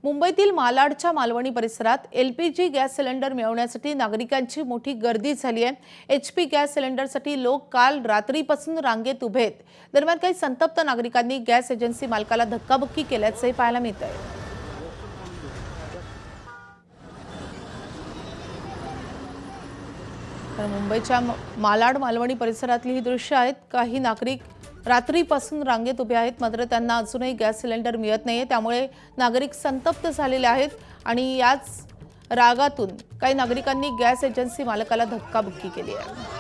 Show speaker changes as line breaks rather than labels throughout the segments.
मुंबईतील मालाडच्या मालवणी परिसरात LPG gas cylinder मिळवण्यासाठी नागरिकांची मोठी गर्दी झाली आहे। एचपी गॅस सिलेंडरसाठी लोक काल रात्रीपासून रांगेत उभे आहेत। दरम्यान काही संतप्त नागरिकांनी गॅस एजन्सी मालकाला धक्काबुक्की केल्याचे पाहायला मिळत आहे। मुंबईच्या मालाड मालवणी परिसरातली ही दृश्य आहेत। काही नागरिक रात्रीपासून रांगेत उभे आहेत, मात्र त्यांना अजूनही गॅस सिलेंडर मिळत नाहीये। त्यामुळे नागरिक संतप्त झालेले आहेत आणि याच रागातून काही नागरिकांनी गॅस एजन्सी मालकाला धक्काबुक्की केली आहे।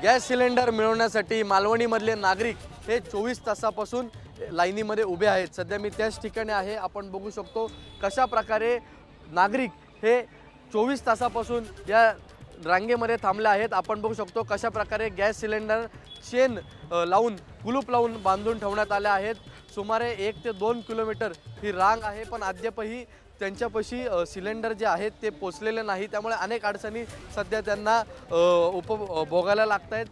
गॅस सिलेंडर मिळवण्यासाठी मालवणीमधले नागरिक हे 24 तासापासून लाईनीमध्ये उभे आहेत। सध्या मी त्याच ठिकाणी आहे। आपण बघू शकतो कशा प्रकारे नागरिक हे 24 तासापासून या रांगेमध्ये थांबले आहेत। आपण बघू शकतो कशा प्रकारे गॅस सिलेंडर चेन लावून कुलूप लावून बांधून ठेवण्यात आले आहेत। सुमारे 1 ते 2 किलोमीटर ही रांग आहे, पण अद्यापही त्यांच्यापाशी सिलेंडर जे आहेत ते पोचलेले नाही। त्यामुळे अनेक अडचणी सध्या त्यांना भोगायला लागत आहेत।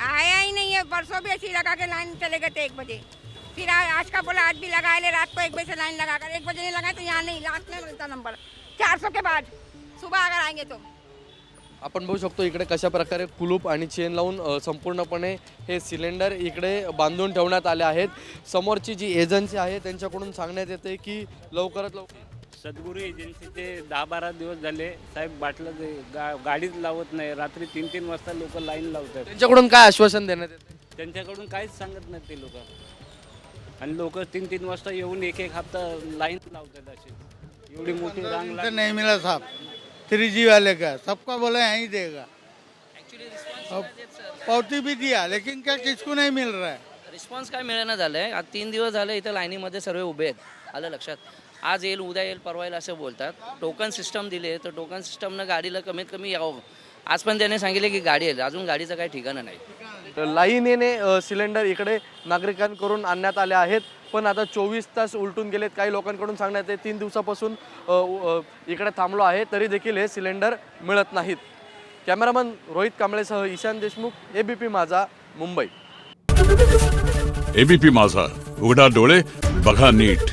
आया ही नहीं है, परसों भी ऐसी लगा के लाइन चले गए थे 1 बजे, फिर आज का बोला आज भी लगाए ले, रात को 1 बजे से लाइन लगा कर 1 बजे नहीं लगाए तो यहाँ नहीं, लास्ट में मिलता नंबर 400 के बाद सुबह अगर आएंगे तो।
आपण बघू शकतो इकडे कशा प्रकारे कुलूप आणि चेन लावून संपूर्णपणे हे सिलेंडर इकडे बांधून ठेवण्यात आले आहेत। समोरची जी एजन्सी आहे त्यांच्याकडून सांगण्यात येते की लवकरात लवकर
सद्गुरू एजन्सीचे 10-12 दिवस झाले साहेब, बाटलं गाडीच लावत नाही। रात्री 3-3 वाजता लोक लाईन लावतात।
त्यांच्याकडून काय आश्वासन देण्यात येते?
त्यांच्याकडून काहीच सांगत नाही ते लोक, आणि लोक 3-3 वाजता येऊन 1-1 हफ्ता लाईन लावतात। अशी एवढी मोठी रांग
नहीं मिला साहब, 3G वाले का सबका बोला यहीं देगा। पावती भी दिया लेकिन क्या किसको नहीं मिल रहा है।
रिस्पॉन्स काय मिळेना झालंय। आज 3 दिवस झाले इथे लाईनीमध्ये सर्व उभे आहेत। आलं लक्षात, आज येईल उद्या येईल परवा येईल असं बोलतात। टोकन सिस्टम दिले तर टोकन सिस्टमनं गाडीला कमीत कमी यावं। आज पण त्याने सांगितले की गाडी येईल, अजून गाडीचं काही ठिकाणं नाही।
तर लाईनीने सिलेंडर इकडे नागरिकांकडून आणण्यात आले आहेत, पण आता 24 तास उलटून गेलेत। काही लोकांकडून सांगण्यात येते 3 दिवसापासून इकडे थांबलो आहे तरी देखील हे सिलेंडर मिळत नाहीत। कॅमेरामन रोहित कांबळेसह ईशान देशमुख, एबीपी माझा, मुंबई।
एबीपी माझा, उघडा डोळे बघा नीट।